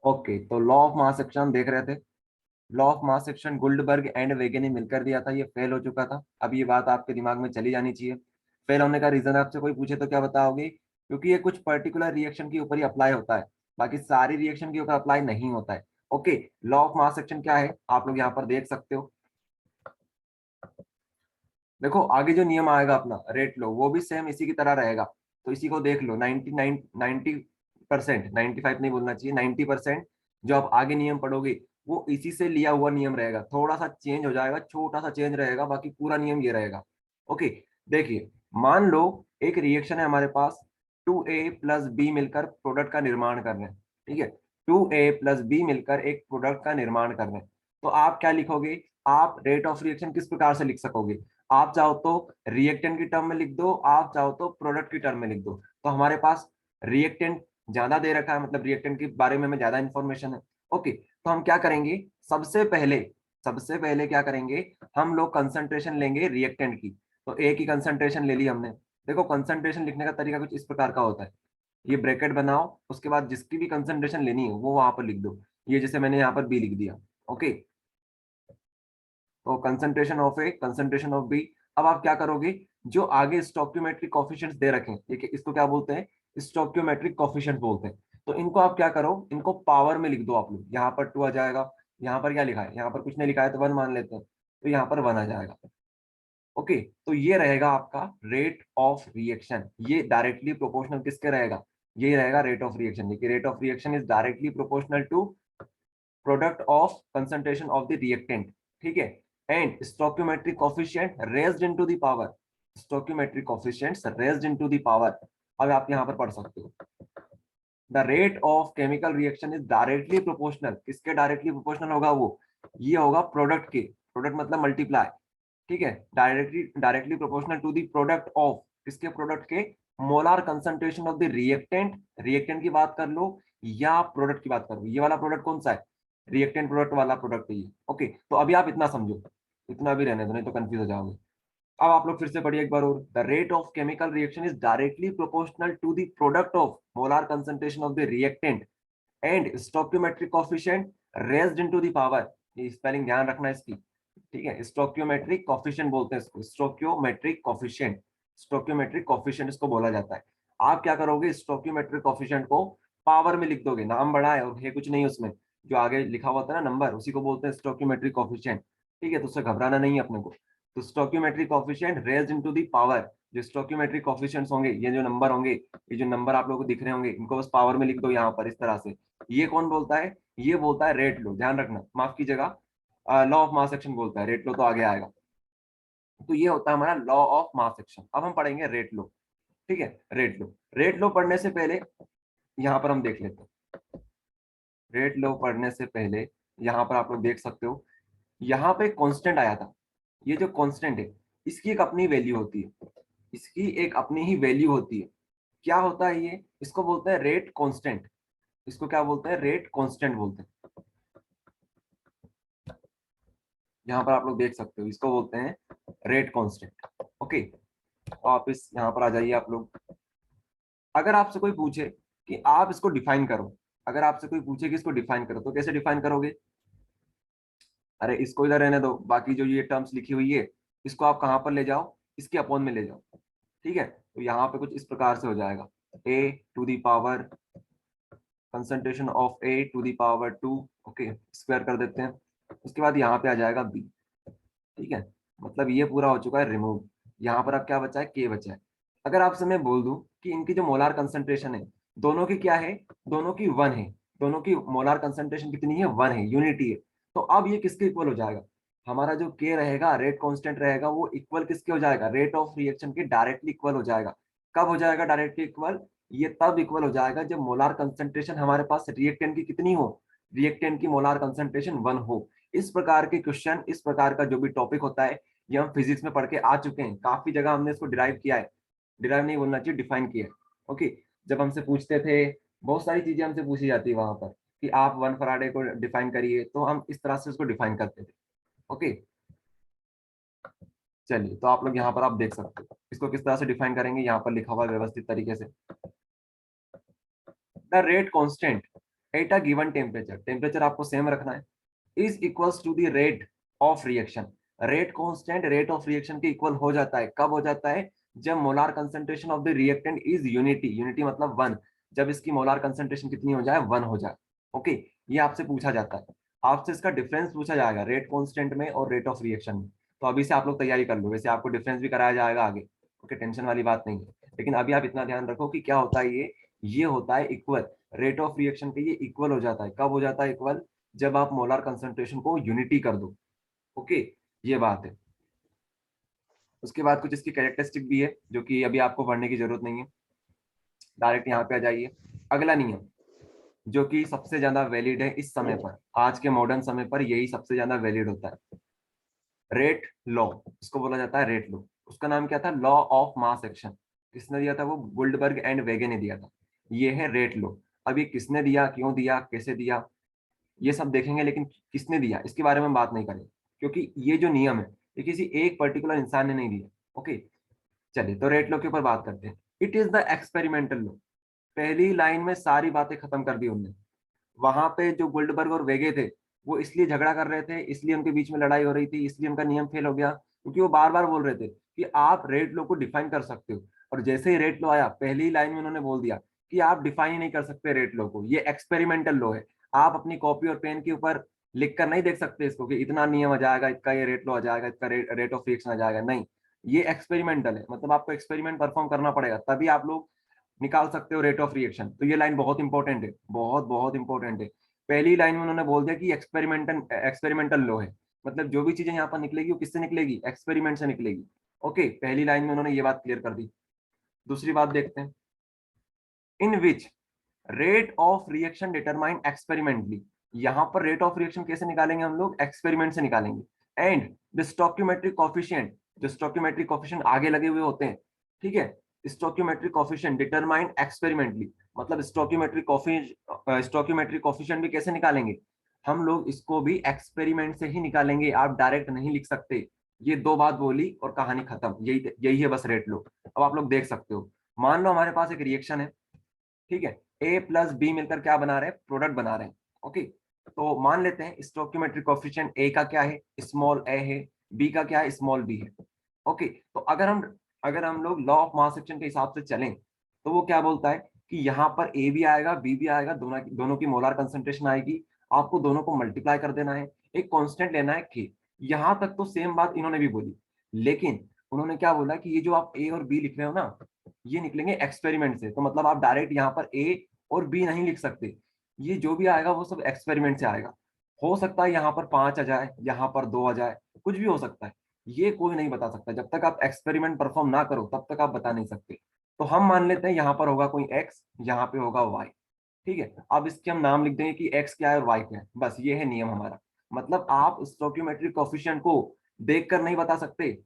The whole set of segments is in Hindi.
ओके, तो लॉ ऑफ मास एक्शन हम देख रहे थे। Law of mass action Guldberg and Waage ने मिलकर दिया था, ये फेल हो चुका था। अब ये बात आपके दिमाग में चली जानी चाहिए। फेल होने का रीजन आपसे कोई पूछे तो क्या बताओगे? क्योंकि ये कुछ पर्टिकुलर रिएक्शन के ऊपर ही अप्लाई होता है, बाकी सारी रिएक्शन के ऊपर अप्लाई नहीं होता है। Okay, law of mass action क्या है आप लोग यहाँ पर देख सकते हो। देखो आगे जो नियम आएगा अपना रेट लो, वो भी सेम इसी की तरह रहेगा। तो इसी को देख लो, 90% 95 नहीं बोलना चाहिए, 90% जो आप आगे नियम पढ़ोगे वो इसी से लिया हुआ नियम रहेगा। थोड़ा सा चेंज हो जाएगा, छोटा सा चेंज रहेगा, बाकी पूरा नियम ये रहेगा। ओके, देखिए मान लो एक रिएक्शन है हमारे पास, 2A+B मिलकर प्रोडक्ट का निर्माण कर रहे हैं। ठीक है, 2A+B मिलकर एक प्रोडक्ट का निर्माण कर रहे हैं। तो आप क्या लिखोगे? आप रेट ऑफ रिएक्शन किस प्रकार से लिख सकोगे? आप चाहो तो रिएक्टेंट की टर्म में लिख दो, आप चाहो तो प्रोडक्ट की टर्म में लिख दो। तो हमारे पास रिएक्टेंट ज्यादा दे रखा है, मतलब रिएक्टेंट के बारे में हमें ज्यादा इंफॉर्मेशन है। ओके, तो हम क्या करेंगे? सबसे पहले क्या करेंगे? हम लोग कंसंट्रेशन लेंगे रिएक्टेंट की। तो ए की कंसंट्रेशन ले ली हमने। देखो कंसंट्रेशन लिखने का तरीका कुछ इस प्रकार का होता है, ये ब्रैकेट बनाओ, उसके बाद जिसकी भी कंसंट्रेशन लेनी है वो वहां पर लिख दो। ये जैसे मैंने यहाँ पर बी लिख दिया। ओके, तो कंसंट्रेशन ऑफ बी। अब आप क्या करोगे? जो आगे स्टोइकियोमेट्रिक कोफिशिएंट्स दे रखे हैं, ठीक है, इसको क्या बोलते हैं? स्टोइकियोमेट्रिक कोफिशिएंट्स बोलते हैं। तो इनको आप क्या करो? इनको पावर में लिख दो आप लोग। यहाँ पर 2 आ जाएगा, यहाँ पर क्या लिखा है? यहाँ पर कुछ नहीं लिखा है तो 1 मान लेते हैं, तो यहाँ पर 1 आ जाएगा। ओके, तो ये रहेगा आपका रेट ऑफ रिएक्शन। ये डायरेक्टली प्रोपोर्शनल किसके रहेगा? ये रहेगा रेट ऑफ रिएक्शन। देखिए rate of reaction is directly proportional to product of concentration of the reactant. ठीक है, and stoichiometric coefficient raised into the power, stoichiometric coefficients raised into the power. अब आप यहां पर पढ़ सकते हो, the rate of chemical reaction is directly proportional. किसके डायरेक्टली प्रोपोर्शनल होगा वो? ये होगा प्रोडक्ट के। प्रोडक्ट मतलब मल्टीप्लाई। ठीक है, directly proportional to the product of, किसके? प्रोडक्ट के molar concentration of the reactant. Reactant की बात कर लो या प्रोडक्ट की बात कर लो, ये वाला प्रोडक्ट कौन सा है? रिएक्टेंट प्रोडक्ट वाला प्रोडक्ट है ये। ओके, तो अभी आप इतना समझो, इतना भी रहने दो नहीं तो कंफ्यूज हो जाओगे। अब आप लोग फिर से पढ़िए एक बार और, the rate of chemical reaction is directly proportional to the product of molar concentration of the reactant and stoichiometric coefficient raised into the power. ये स्पेलिंग ध्यान रखना इसकी। ठीक है, स्टोइकियोमेट्रिक कोफिशिएंट बोलते हैं इसको, स्टोइकियोमेट्रिक कोफिशिएंट। स्टोइकियोमेट्रिक कोफिशिएंट इसको बोला जाता है। आप क्या करोगे? स्टोइकियोमेट्रिक कोफिशिएंट को पावर में लिख दोगे, नाम बड़ा है और है कुछ नहीं उसमें, जो आगे लिखा हुआ था ना नंबर, उसी को बोलते हैं स्टोइकियोमेट्रिक कोफिशिएंट। ठीक है, तो उससे घबराना नहीं है अपने को। तो stoichiometric coefficient raised into the power, जो स्टोइकियोमेट्रिक कोफिशिएंट्स होंगे, ये जो नंबर होंगे, ये जो नंबर आप लोगों को दिख रहे होंगे, इनको बस पावर में लिख दो यहाँ पर इस तरह से। ये कौन बोलता है? ये बोलता है रेट लो, ध्यान रखना, माफ कीजिएगा, लॉ ऑफ मास एक्शन बोलता है। रेट लो तो आगे आएगा। तो ये होता है हमारा लॉ ऑफ मास एक्शन। अब हम पढ़ेंगे रेट लो। ठीक है, रेट लो पढ़ने से पहले यहाँ पर हम देख लेते हैं। रेट लो पढ़ने से पहले यहाँ पर आप लोग देख सकते हो, यहाँ पे कांस्टेंट आया था। ये जो कांस्टेंट है इसकी एक अपनी वैल्यू होती है, इसकी एक अपनी ही वैल्यू होती है। क्या होता है ये? इसको बोलते हैं रेट कांस्टेंट। इसको क्या बोलते हैं? रेट कांस्टेंट बोलते हैं। यहाँ पर आप लोग देख सकते हो, इसको बोलते हैं रेट कांस्टेंट। ओके, तो आप इस यहाँ पर आ जाइए आप लोग। अगर आपसे कोई पूछे कि आप इसको डिफाइन करो, अगर आपसे कोई पूछे कि इसको डिफाइन करो, तो कैसे डिफाइन करोगे? अरे इसको इधर रहने दो, बाकी जो ये टर्म्स लिखी हुई है इसको आप कहाँ पर ले जाओ? इसके अपॉन में ले जाओ। ठीक है, तो यहाँ पे कुछ इस प्रकार से हो जाएगा, a to the power concentration of a to the power 2। Okay, square कर देते हैं। उसके बाद यहाँ पे आ जाएगा b। ठीक है, मतलब ये पूरा हो चुका है रिमूव। यहाँ पर अब क्या बचा है? के बचा है। अगर आपसे मैं बोल दूं कि इनकी जो मोलार कंसंट्रेशन है, दोनों की क्या है? दोनों की 1 है। दोनों की मोलार कंसंट्रेशन कितनी है? 1 है, यूनिटी है। तो अब ये किसके इक्वल हो जाएगा? हमारा जो के रहेगा, रेट कांस्टेंट रहेगा, वो इक्वल किसके हो जाएगा? रेट ऑफ रिएक्शन के डायरेक्टली इक्वल हो जाएगा। कब हो जाएगा डायरेक्टली इक्वल? ये तब इक्वल हो जाएगा जब मोलार कंसंट्रेशन हमारे पास रिएक्टेंट की कितनी हो? रिएक्टेंट की मोलार कंसंट्रेशन 1 हो। इस प्रकार के क्वेश्चन, इस प्रकार का जो भी टॉपिक होता है, ये हम फिजिक्स में पढ़ के आ चुके हैं। काफी जगह हमने इसको डिराइव किया है, डिराइव नहीं बोलना चाहिए, डिफाइन किया है। ओके, जब हमसे पूछते थे, बहुत सारी चीजें हमसे पूछी जाती है वहां पर कि आप 1 फराडे को डिफाइन करिए, तो हम इस तरह से उसको डिफाइन करते थे। ओके, चलिए, तो आप लोग यहाँ पर आप देख सकते हो इसको किस तरह से डिफाइन करेंगे, यहाँ पर लिखा हुआ है व्यवस्थित तरीके से। The rate constant at a given temperature, temperature आपको सेम रखना है, is equals to the rate of reaction, rate constant rate of reaction के इक्वल हो जाता है। कब हो जाता है? जब molar concentration of the reactant is unity, unity मतलब वन, जब इसकी मोलार कंसंट्रेशन कितनी हो जाए? वन हो जाए। ओके, ये आपसे पूछा जाता है, आपसे इसका डिफरेंस पूछा जाएगा रेट कांस्टेंट में और रेट ऑफ रिएक्शन में। तो अभी से आप लोग तैयारी कर लो, वैसे आपको डिफरेंस भी कराया जाएगा आगे। ओके, टेंशन वाली बात नहीं है, लेकिन अभी आप इतना ध्यान रखो कि क्या होता है ये होता है इक्वल, रेट ऑफ रिएक्शन के ये इक्वल हो जाता है। कब हो जाता है इक्वल? जब आप मोलार कंसंट्रेशन को यूनिटी कर दो। ओके, ये बात है। उसके बाद कुछ इसकी कैरेक्टरिस्टिक भी है जो कि अभी आपको पढ़ने की जरूरत नहीं है, डायरेक्ट यहाँ पे आ जाइए। अगला नियम जो कि सबसे ज्यादा वैलिड है इस समय पर, आज के मॉडर्न समय पर यही सबसे ज्यादा वैलिड होता है, रेट लॉ, इसको बोला जाता है रेट लॉ। उसका नाम क्या था? Law of mass action. किसने दिया था? वो गुल्डबर्ग एंड वेगे ने दिया था। ये है रेट लॉ। अब ये किसने दिया, क्यों दिया, कैसे दिया, ये सब देखेंगे, लेकिन किसने दिया इसके बारे में बात नहीं करेंगे, क्योंकि ये जो नियम है ये किसी एक पर्टिकुलर इंसान ने नहीं दिया। ओके, चलिए तो रेट लॉ के ऊपर बात करते हैं। It is the experimental law. पहली लाइन में सारी बातें खत्म कर दी उनने। वहां पे जो गोल्डबर्ग और वेगे थे वो इसलिए झगड़ा कर रहे थे, इसलिए उनके बीच में लड़ाई हो रही थी, इसलिए उनका नियम फेल हो गया, क्योंकि वो बार बार बोल रहे थे कि आप रेट लो को डिफाइन कर सकते हो। और जैसे ही रेट लो आया, पहली ही लाइन में उन्होंने बोल दिया कि आप डिफाइन ही नहीं कर सकते रेट लो को, ये एक्सपेरिमेंटल लो है। आप अपनी कॉपी और पेन के ऊपर लिख कर नहीं देख सकते इसको कि इतना नियम आ जाएगा, इसका ये रेट लो आ जाएगा, इसका रेट ऑफ रिएक्शन आ जाएगा। नहीं, ये एक्सपेरिमेंटल है, मतलब आपको एक्सपेरिमेंट परफॉर्म करना पड़ेगा, तभी आप लोग निकाल सकते हो रेट ऑफ रिएक्शन। तो ये लाइन बहुत इंपॉर्टेंट है, बहुत बहुत इंपॉर्टेंट है। पहली लाइन में उन्होंने बोल दिया कि एक्सपेरिमेंटल एक्सपेरिमेंटल लो है, मतलब जो भी चीजें यहाँ पर निकलेगी वो किससे निकलेगी? एक्सपेरिमेंट से निकलेगी। ओके, पहली लाइन में उन्होंने ये बात क्लियर कर दी। दूसरी बात देखते हैं, in which rate of reaction determine experimentally. यहाँ पर रेट ऑफ रिएक्शन कैसे निकालेंगे हम लोग? एक्सपेरिमेंट से निकालेंगे। एंड द स्टोइकियोमेट्रिक कोफिशिएंट, जो स्टोइकियोमेट्रिक कोफिशिएंट आगे लगे हुए होते हैं, ठीक है, स्टोइकियोमेट्रिक कोफिशिएंट डिटरमाइन एक्सपेरिमेंटली, मतलब स्टोइकियोमेट्रिक कोफिशिएंट भी कैसे निकालेंगे हम लोग? इसको भी एक्सपेरिमेंट से ही निकालेंगे, आप डायरेक्ट नहीं लिख सकते। ये दो बात बोली और कहानी खत्म, यही यही है बस रेट लो। अब आप लोग देख सकते हो, मान लो हमारे पास एक रिएक्शन है, ठीक है, ए प्लस बी मिलकर क्या बना रहे हैं? प्रोडक्ट बना रहे हैं। ओके, तो मान लेते हैं स्टोइकियोमेट्रिक कोएफिशिएंट ए का क्या है? स्मॉल ए है, बी का क्या है? स्मॉल बी है। ओके, तो अगर हम लोग लॉ ऑफ मास एक्शन के हिसाब से चलें तो वो क्या बोलता है कि यहाँ पर ए भी आएगा बी भी आएगा, दोनों की मोलार कंसंट्रेशन आएगी, आपको दोनों को मल्टीप्लाई कर देना है, एक कांस्टेंट लेना है के। यहाँ तक तो सेम बात इन्होंने भी बोली, लेकिन उन्होंने क्या बोला कि ये जो आप ए और बी लिख रहे हो ना, ये निकलेंगे एक्सपेरिमेंट से। तो मतलब आप डायरेक्ट यहाँ पर ए और बी नहीं लिख सकते, ये जो भी आएगा वो सब एक्सपेरिमेंट से आएगा। हो सकता है यहाँ पर 5 आ जाए, यहाँ पर 2 आ जाए, कुछ भी हो सकता है, ये कोई नहीं बता सकता। जब तक आप एक्सपेरिमेंट परफॉर्म ना करो तब तक आप बता नहीं सकते। तो हम मान लेते हैं यहाँ पर होगा कोई एक्स, यहाँ पे होगा वाई, ठीक है। अब इसके हम नाम लिख देंगे कि एक्स क्या है और वाई क्या है, बस ये है नियम हमारा। मतलब आप स्टोइकियोमेट्रिक कोएफिशिएंट को देखकर नहीं बता सकते,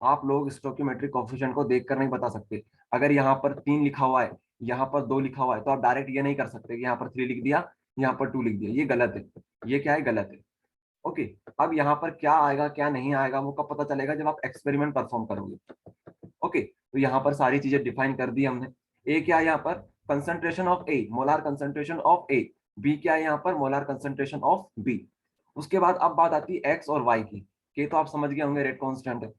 आप लोग स्टोइकियोमेट्रिक कोएफिशिएंट को देखकर नहीं बता सकते। अगर यहाँ पर 3 लिखा हुआ है, यहाँ पर 2 लिखा हुआ है, तो आप डायरेक्ट ये नहीं कर सकते कि यहाँ पर 3 लिख दिया, यहाँ पर 2 लिख दिया, ये गलत है। ये क्या है? गलत है। ओके, अब यहाँ पर क्या आएगा क्या नहीं आएगा वो कब पता चलेगा? जब आप एक्सपेरिमेंट परफॉर्म करोगे। ओके, तो यहाँ पर सारी चीजें डिफाइन कर दी हमने। ए क्या है यहाँ पर? Concentration of A, molar concentration of A. B क्या है यहाँ पर? Molar concentration of B. उसके बाद अब बात आती है एक्स और वाई की। के तो आप समझ गए होंगे, रेट कांस्टेंट है।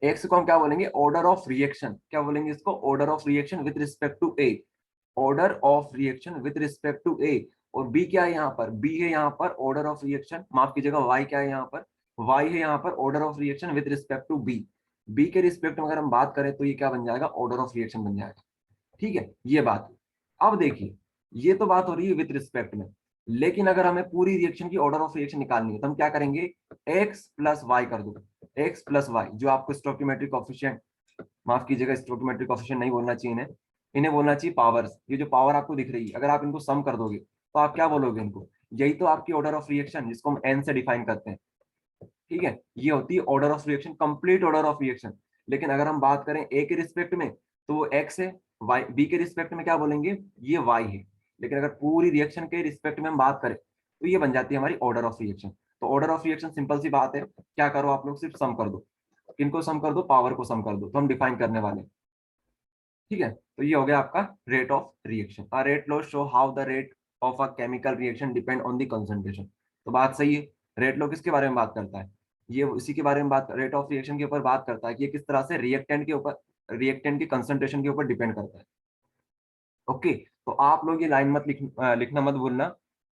एक्स को हम क्या बोलेंगे? Order of reaction. क्या बोलेंगे इसको? Order of reaction with respect to A, order of reaction with respect to A. और बी क्या है यहाँ पर? बी है यहाँ पर ऑर्डर ऑफ रिएक्शन, माफ कीजिएगा, वाई क्या है यहाँ पर? वाई है यहाँ पर order of reaction with respect to B. B के रिस्पेक्ट में अगर हम बात करें तो ये क्या बन जाएगा? ऑर्डर ऑफ रिएक्शन बन जाएगा। ठीक है, ये बात। अब देखिए, ये तो बात हो रही है विद रिस्पेक्ट में, लेकिन अगर हमें पूरी रिएक्शन की ऑर्डर ऑफ रिएक्शन निकालनी है तो हम क्या करेंगे? एक्स प्लस वाई कर दो, एक्स प्लस वाई, जो आपको स्टोइकियोमेट्रिक कोएफिशिएंट, माफ कीजिएगा स्टोइकियोमेट्रिक कोएफिशिएंट नहीं बोलना चाहिए इन्हें, इन्हें बोलना चाहिए पावर्स। ये जो पावर आपको दिख रही है, अगर आप इनको सम कर दोगे तो आप क्या बोलोगे इनको? यही तो आपकी ऑर्डर ऑफ रिएक्शन, जिसको हम एन से डिफाइन करते हैं, ठीक है, ये होती है order of reaction, complete order of reaction. लेकिन अगर हम बात करें ए के रिस्पेक्ट में तो वो एक्स है, वाई बी के रिस्पेक्ट में क्या बोलेंगे? ये वाई है। लेकिन अगर पूरी रिएक्शन के रिस्पेक्ट में हम बात करें तो ये बन जाती है हमारी ऑर्डर ऑफ रिएक्शन। तो ऑर्डर ऑफ रिएक्शन सिंपल सी बात है, क्या करो आप लोग? सिर्फ सम कर दो, किनको सम कर दो? पावर को सम कर दो, तो हम डिफाइन करने वाले हैं। ठीक है, तो ये हो गया आपका rate of reaction. Rate low show how the rate of a chemical reaction depend on the concentration. तो बात सही है। रेट लॉ किसके बारे में बात करता है? ये इसी के बारे में बात, रेट ऑफ रिएक्शन के ऊपर बात करता है कि ये किस तरह से रिएक्टेंट के ऊपर, रिएक्टेंट की कंसंट्रेशन के ऊपर डिपेंड करता है। ओके, तो आप लोग ये लाइन मत लिखना मत भूलना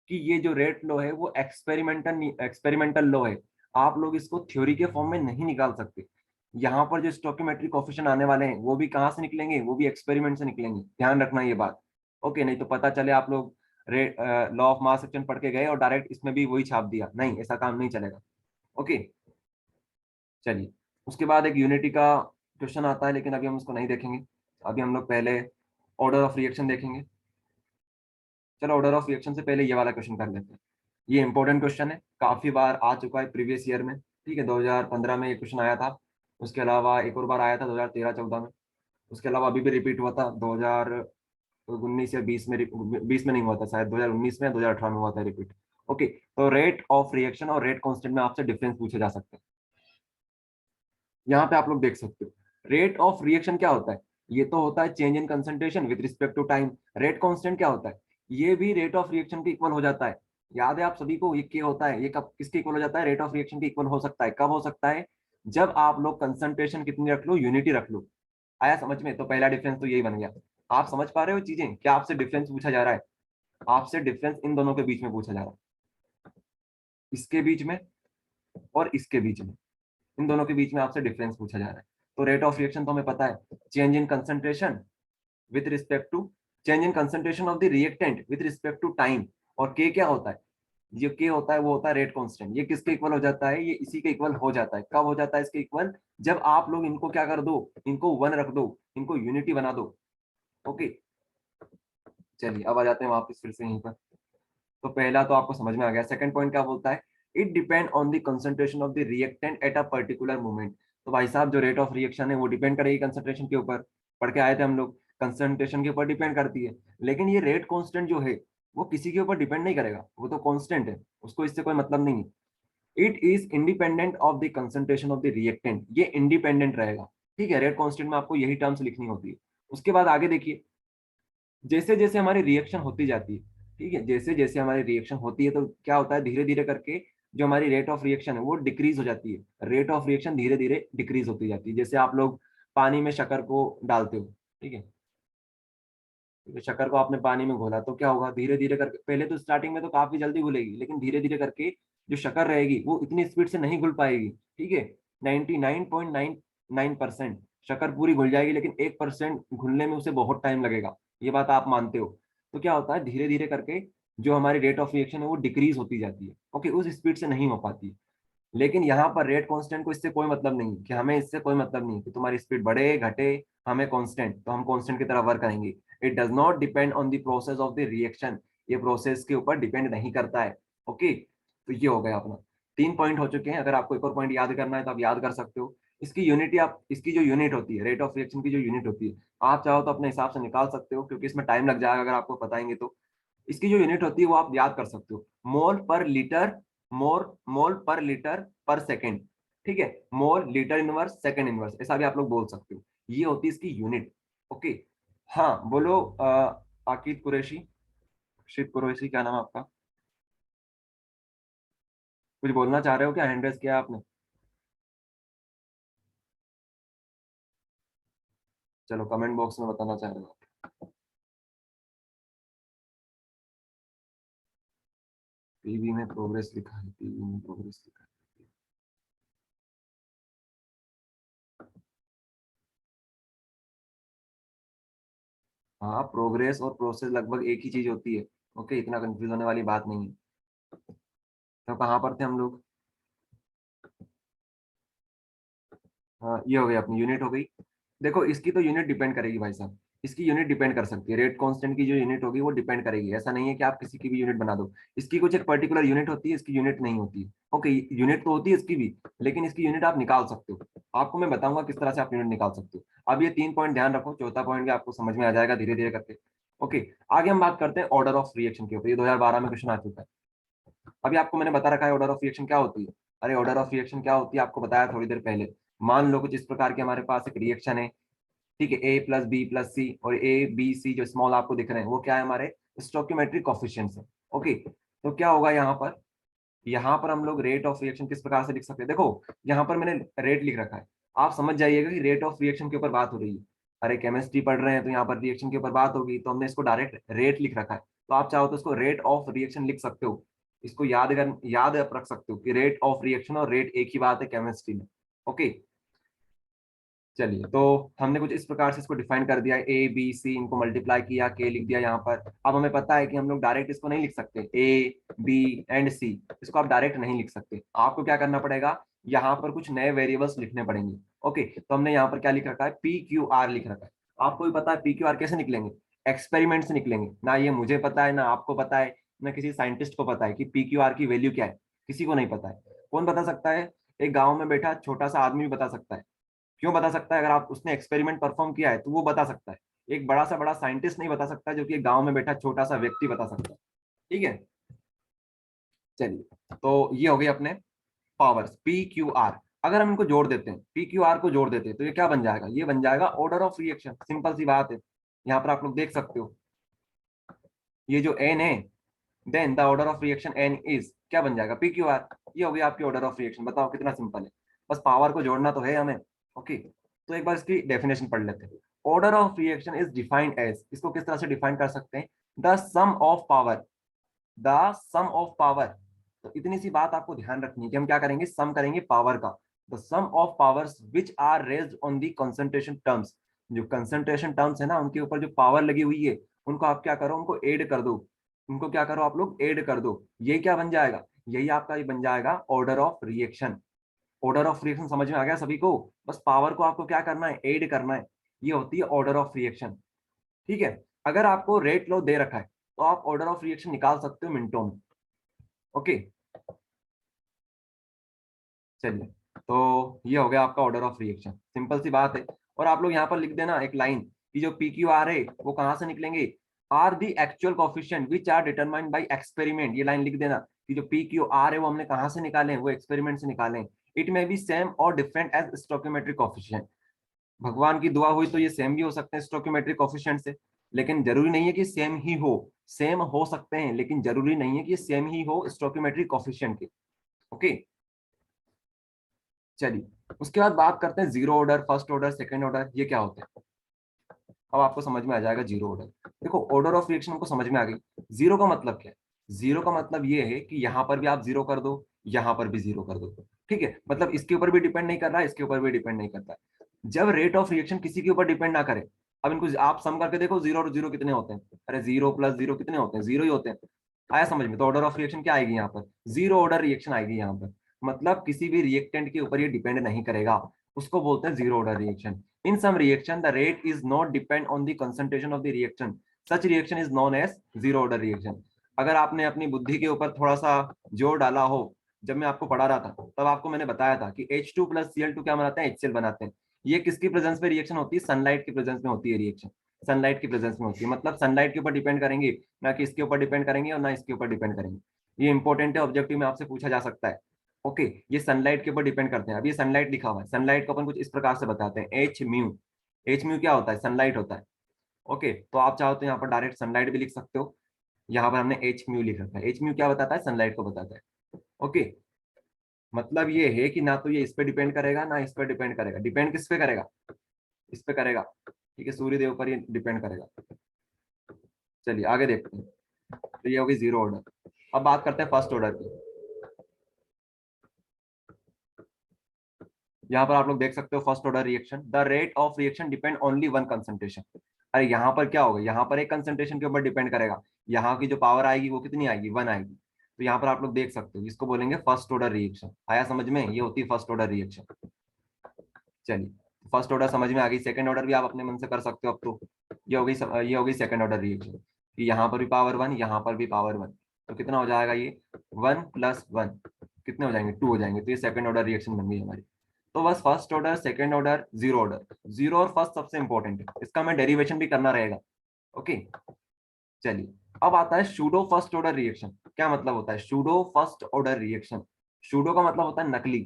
कि ये जो रेट लॉ है वो एक्सपेरिमेंटल लॉ है। आप लोग इसको थ्योरी के फॉर्म में नहीं निकाल सकते। यहाँ पर जो स्टोकियोमेट्रिक कोफिशिएंट आने वाले हैं वो भी कहाँ से निकलेंगे? वो भी एक्सपेरिमेंट से निकलेंगे, ध्यान रखना ये बात। ओके, नहीं तो पता चले आप लोग rate law of mass action पढ़ के गए और डायरेक्ट इसमें भी वही छाप दिया, नहीं, ऐसा काम नहीं चलेगा। ओके, चलिए। उसके बाद एक यूनिटी का क्वेश्चन आता है, लेकिन अभी हम उसको नहीं देखेंगे। अभी हम लोग पहले ऑर्डर ऑफ रिएक्शन देखेंगे। चलो, ऑर्डर ऑफ रिएक्शन से पहले ये वाला क्वेश्चन कर लेते हैं। ये इंपॉर्टेंट क्वेश्चन है, काफी बार आ चुका है प्रीवियस ईयर में। ठीक है, 2015 में ये क्वेश्चन आया था। उसके अलावा एक और बार आया था 2013-14 में। उसके अलावा अभी भी रिपीट हुआ था 2019 या 20 में। 20 में नहीं हुआ था शायद, 2019 में, 2018 में हुआ था रिपीट। ओके, तो रेट ऑफ रिएक्शन और रेट कांस्टेंट में आपसे डिफरेंस पूछे जा सकते हैं। यहाँ पे आप लोग देख सकते हो, रेट ऑफ रिएक्शन क्या होता है? ये तो होता है change in concentration with respect to time. Rate constant क्या होता है? ये भी रेट ऑफ रिएक्शन के इक्वल हो जाता है। याद है आप सभी को, ये क्या होता है? ये कब किसके इक्वल हो जाता है? रेट ऑफ रिएक्शन के इक्वल हो सकता है। कब हो सकता है? जब आप लोग कंसंट्रेशन कितनी रख लो, यूनिटी रख लो। आया समझ में? तो पहला डिफरेंस तो यही बन गया। आप समझ पा रहे हो चीजें? क्या आपसे डिफरेंस पूछा जा रहा है? आपसे डिफरेंस इन दोनों के बीच में पूछा जा रहा है, इसके बीच में और इसके बीच में। इन दोनों के बीच में आपसे डिफरेंस पूछा जा रहा है। तो रेट ऑफ रिएक्शन तो हमें पता है, change in concentration with respect to, change in concentration of the reactant with respect to time. और के क्या होता है? जो के होता है वो होता है रेट कांस्टेंट। ये किसके इक्वल हो जाता है? ये इसी के इक्वल हो जाता है। कब हो जाता है इसके इक्वल? जब आप लोग इनको क्या कर दो, इनको वन रख दो, इनको यूनिटी बना दो। ओके, चलिए अब आ जाते हैं वापस फिर से यहीं पर। तो पहला तो आपको समझ में आ गया। सेकंड पॉइंट क्या बोलता है? It depend on the concentration of the reactant at a particular moment. तो भाई साहब, जो रेट ऑफ रिएक्शन है वो डिपेंड करेगी कंसंट्रेशन के ऊपर। पढ़ के आए थे हम लोग, कंसंट्रेशन के ऊपर डिपेंड करती है। लेकिन ये रेट कांस्टेंट जो है वो किसी के ऊपर डिपेंड नहीं करेगा, वो तो कांस्टेंट है, उसको इससे कोई मतलब नहीं है। It is independent of the concentration of the reactant. ये इंडिपेंडेंट रहेगा। ठीक है, रेट कांस्टेंट में आपको यही टर्म्स लिखनी होती है। उसके बाद आगे देखिए, जैसे जैसे हमारी रिएक्शन होती जाती है, ठीक है, जैसे जैसे हमारी रिएक्शन होती है तो क्या होता है, धीरे धीरे करके जो हमारी रेट ऑफ रिएक्शन है वो डिक्रीज हो जाती है। रेट ऑफ रिएक्शन धीरे धीरे डिक्रीज होती जाती है। जैसे आप लोग पानी में शक्कर को डालते हो, ठीक है, तो शक्कर को आपने पानी में घोला तो क्या होगा, धीरे धीरे करके, पहले तो स्टार्टिंग में तो काफी जल्दी घुलेगी, लेकिन धीरे धीरे करके जो शक्कर रहेगी वो इतनी स्पीड से नहीं घुल पाएगी। ठीक है, 99.99% शक्कर पूरी घुल जाएगी, लेकिन 1% घुलने में उसे बहुत टाइम लगेगा। ये बात आप मानते हो? तो क्या होता है, धीरे धीरे करके जो हमारी रेट ऑफ रिएक्शन है वो डिक्रीज होती जाती है। ओके, उस स्पीड से नहीं हो पाती। लेकिन यहाँ पर रेट कांस्टेंट को इससे कोई मतलब नहीं कि हमें इससे कोई मतलब नहीं कि तुम्हारी स्पीड बढ़े घटे, हमें कांस्टेंट, तो हम कांस्टेंट की तरह वर्क करेंगे। It does not depend on the process of the reaction. ये प्रोसेस के ऊपर डिपेंड नहीं करता है। ओके, तो ये हो गया अपना। 3 पॉइंट हो चुके हैं। अगर आपको एक और पॉइंट याद करना है तो आप याद कर सकते हो। इसकी यूनिटी, आप इसकी जो यूनिट होती है, रेट ऑफ रिएक्शन की जो यूनिट होती है, आप चाहो तो अपने हिसाब से निकाल सकते हो, क्योंकि इसमें टाइम लग जाएगा अगर आपको बताएंगे तो। इसकी जो यूनिट होती है वो आप याद कर सकते हो, मोल पर लीटर, मोल पर लीटर पर सेकेंड। ठीक है, mole litre inverse second inverse, ऐसा भी आप लोग बोल सकते हो। ये होती है इसकी यूनिट। ओके, हाँ बोलो, आकिब कुरैशी, शिव कुरैशी, क्या नाम है आपका? कुछ बोलना चाह रहे हो क्या? हैंड रेस किया आपने? चलो कमेंट बॉक्स में बताना चाह रहे हो। पीवी में प्रोग्रेस लिखा है, पीवी में प्रोग्रेस लिखा है। हाँ, प्रोग्रेस और प्रोसेस लगभग एक ही चीज होती है। ओके, इतना कंफ्यूज होने वाली बात नहीं है। तो कहाँ पर थे हम लोग? हाँ, ये हो गई अपनी यूनिट हो गई। देखो, इसकी तो यूनिट डिपेंड करेगी भाई साहब, इसकी यूनिट डिपेंड कर सकती है। रेट कांस्टेंट की जो यूनिट होगी वो डिपेंड करेगी। ऐसा नहीं है कि आप किसी की भी यूनिट बना दो। इसकी कुछ एक पर्टिकुलर यूनिट होती है, इसकी यूनिट नहीं होती है। ओके, यूनिट तो होती है इसकी भी, लेकिन इसकी यूनिट आप निकाल सकते हो। आपको मैं बताऊंगा किस तरह से आप यूनिट निकाल सकते हो। अब ये 3 पॉइंट ध्यान रखो, चौथा पॉइंट भी आपको समझ में आ जाएगा धीरे धीरे करके। ओके, आगे हम बात करते हैं ऑर्डर ऑफ रिएक्शन के ऊपर। ये 2012 में क्वेश्चन आ चुका है। अभी आपको मैंने बता रखा है ऑर्डर ऑफ रिएक्शन क्या होती है। अरे ऑर्डर ऑफ रिएक्शन क्या होती है आपको बताया थोड़ी देर पहले। मान लो कुछ इस प्रकार की हमारे पास एक रिएक्शन है, ठीक है, ए प्लस बी प्लस सी और ए बी सी जो स्मॉल आपको दिख रहे हैं वो क्या है, हमारे स्टोइकियोमेट्रिक कोफिशिएंट्स है। ओके, तो क्या होगा यहाँ पर हम लोग रेट ऑफ रिएक्शन किस प्रकार से लिख सकते हैं। देखो यहाँ पर मैंने रेट लिख रखा है, आप समझ जाइएगा कि रेट ऑफ रिएक्शन के ऊपर बात हो रही है। अरे केमिस्ट्री पढ़ रहे हैं तो यहाँ पर रिएक्शन के ऊपर बात होगी, तो हमने इसको डायरेक्ट रेट लिख रखा है। तो आप चाहो तो इसको रेट ऑफ रिएक्शन लिख सकते हो, इसको याद आप रख सकते हो कि रेट ऑफ रिएक्शन और रेट एक ही बात है केमिस्ट्री में। ओके, चलिए, तो हमने कुछ इस प्रकार से इसको डिफाइन कर दिया, ए बी सी इनको मल्टीप्लाई किया, के लिख दिया यहाँ पर। अब हमें पता है कि हम लोग डायरेक्ट इसको नहीं लिख सकते, ए बी एंड सी इसको आप डायरेक्ट नहीं लिख सकते, आपको क्या करना पड़ेगा, यहाँ पर कुछ नए वेरिएबल्स लिखने पड़ेंगे। ओके, तो हमने यहाँ पर क्या लिख रखा है, पी क्यू आर लिख रखा है। आपको भी पता है पी क्यू आर कैसे निकलेंगे, एक्सपेरिमेंट से निकलेंगे ना, ये मुझे पता है ना आपको पता है ना किसी साइंटिस्ट को पता है कि पी क्यू आर की वैल्यू क्या है, किसी को नहीं पता है। कौन बता सकता है, एक गाँव में बैठा छोटा सा आदमी भी बता सकता है। क्यों बता सकता है, अगर आप उसने एक्सपेरिमेंट परफॉर्म किया है तो वो बता सकता है। एक बड़ा साइंटिस्ट नहीं बता सकता, जो कि एक गांव में बैठा छोटा सा व्यक्ति बता सकता है। ठीक है, चलिए, तो ये हो गए अपने पावर्स पी क्यू आर। अगर हम इनको जोड़ देते हैं, पी क्यू आर को जोड़ देते हैं तो ये क्या बन जाएगा, ये बन जाएगा ऑर्डर ऑफ रिएक्शन। सिंपल सी बात है, यहाँ पर आप लोग देख सकते हो ये जो एन है, then the order of reaction n is क्या बन जाएगा, पी क्यू आर। ये हो गई आपकी ऑर्डर ऑफ रिएक्शन। बताओ कितना सिंपल है, बस पावर को जोड़ना तो है हमें। ओके, तो एक बार इसकी डेफिनेशन पढ़ लेते हैं। Order of reaction is defined as, इसको किस तरह से डिफाइन कर सकते हैं, the sum of power, the sum of power. तो इतनी सी बात आपको ध्यान रखनी है कि हम क्या करेंगे, सम करेंगे पावर का। The sum of powers which are raised on the concentration terms, जो कंसंट्रेशन टर्म्स है ना उनके ऊपर जो पावर लगी हुई है उनको आप क्या करो, उनको ऐड कर दो। उनको क्या करो आप लोग, ऐड कर दो। ये क्या बन जाएगा, यही आपका ये बन जाएगा order of reaction. Order of reaction समझ में आ गया सभी को, बस पावर को आपको क्या करना है, ऐड करना है। ये होती है ऑर्डर ऑफ रिएक्शन। ठीक है, अगर आपको रेट लॉ दे रखा है तो आप ऑर्डर ऑफ रिएक्शन निकाल सकते हो मिनटों में। ओके, चलिए, तो ये हो गया आपका ऑर्डर ऑफ रिएक्शन, सिंपल सी बात है। और आप लोग यहाँ पर लिख देना एक लाइन कि जो पी क्यू आर है वो कहाँ से निकलेंगे, are the actual coefficient which are determined by experiment. ये लाइन लिख देना कि जो पी क्यू आर है वो हमने कहाँ से निकाले हैं, वो एक्सपेरिमेंट से निकाले हैं। इट मे बी सेम और डिफरेंट एज स्टोइकियोमेट्रिक कोफिशिएंट। भगवान की दुआ हुई तो ये सेम भी हो सकते हैं स्टोइकियोमेट्रिक कोफिशिएंट से, लेकिन जरूरी नहीं है कि सेम ही हो। सेम हो सकते हैं लेकिन जरूरी नहीं है कि सेम ही हो स्टोइकियोमेट्रिक कोफिशिएंट के। ओके, चलिए, उसके बाद बात करते हैं zero order, first order, second order, ये क्या होते हैं। अब आपको समझ में आ जाएगा जीरो ऑर्डर। देखो ऑर्डर ऑफ रिएक्शन हमको समझ में आ गई। जीरो का मतलब क्या है, जीरो का मतलब ये है कि यहाँ पर भी आप जीरो कर दो, यहाँ पर भी जीरो कर दो। ठीक है, मतलब इसके ऊपर भी डिपेंड नहीं कर रहा है, इसके ऊपर भी डिपेंड नहीं करता है। जब रेट ऑफ रिएक्शन किसी के ऊपर डिपेंड ना करे, अब इनको आप सम करके देखो, जीरो और जीरो कितने होते हैं, अरे जीरो प्लस जीरो कितने होते हैं, जीरो ही होते हैं। आया समझ में, तो ऑर्डर ऑफ रिएक्शन क्या आएगी यहाँ पर, जीरो ऑर्डर रिएक्शन आएगी यहाँ पर। मतलब किसी भी रिएक्टेंट के ऊपर ये डिपेंड नहीं करेगा, उसको बोलते हैं zero order reaction. In some reaction, the rate is not depend on the concentration of the reaction. Such reaction is known as zero order reaction. अगर आपने अपनी बुद्धि के ऊपर थोड़ा सा जोर डाला हो, जब मैं आपको पढ़ा रहा था तब आपको मैंने बताया था कि H2 प्लस Cl2 क्या बनाते हैं, HCl बनाते हैं। ये किसकी प्रेजेंस में रिएक्शन होती है, सनलाइट की प्रेजेंस में होती है रिएक्शन। सनलाइट की प्रेजेंस में होती है, मतलब सनलाइट के ऊपर डिपेंड करेंगे, ना कि इसके ऊपर डिपेंड करेंगे और ना इसके ऊपर डिपेंड करेंगे। ये इंपॉर्टेंट है, ऑब्जेक्टिव में आपसे पूछा जा सकता है। ओके, ये सनलाइट के ऊपर डिपेंड करते हैं। अब ये सनलाइट लिखा हुआ है, सनलाइट को अपन कुछ इस प्रकार से बताते हैं, एच म्यू। एच म्यू क्या होता है, सनलाइट होता है। ओके, तो आप चाहो तो यहाँ पर डायरेक्ट सनलाइट भी लिख सकते हो। यहाँ पर हमने एच म्यू लिख रखा है, एच म्यू क्या बताता है, सनलाइट को बताता है। ओके, मतलब ये है कि ना तो ये इस पे डिपेंड करेगा ना इस पे डिपेंड करेगा। डिपेंड किस पे करेगा, इस पे करेगा। ठीक है, सूर्य देव पर ये डिपेंड करेगा। चलिए आगे देखते हैं, तो ये होगी जीरो ऑर्डर। अब बात करते हैं फर्स्ट ऑर्डर की। यहाँ पर आप लोग देख सकते हो first order reaction, the rate of reaction depend only one concentration. अरे यहाँ पर क्या होगा, यहाँ पर एक कंसंट्रेशन के ऊपर डिपेंड करेगा। यहाँ की जो पावर आएगी वो कितनी आएगी, वन आएगी। तो यहाँ पर आप लोग देख सकते हो, इसको बोलेंगे फर्स्ट ऑर्डर रिएक्शन। आया समझ में, ये होती है फर्स्ट ऑर्डर रिएक्शन। चलिए, फर्स्ट ऑर्डर समझ में आ गई, सेकंड ऑर्डर भी आप अपने मन से कर सकते हो। अब तो ये हो गई सेकंड ऑर्डर रिएक्शन कि यहाँ पर भी पावर वन, यहाँ पर भी पावर वन। तो कितना हो जाएगा ये, वन प्लस वन कितने हो जाएंगे, टू हो जाएंगे। तो ये सेकंड ऑर्डर रिएक्शन बन गई हमारी। तो बस first order, second order, zero order. Zero और फर्स्ट सबसे इंपॉर्टेंट है, इसका हमें डेरिवेशन भी करना रहेगा। ओके, चलिए, अब आता है सूडो फर्स्ट ऑर्डर रिएक्शन। क्या मतलब होता है pseudo first order reaction, pseudo का मतलब होता है नकली।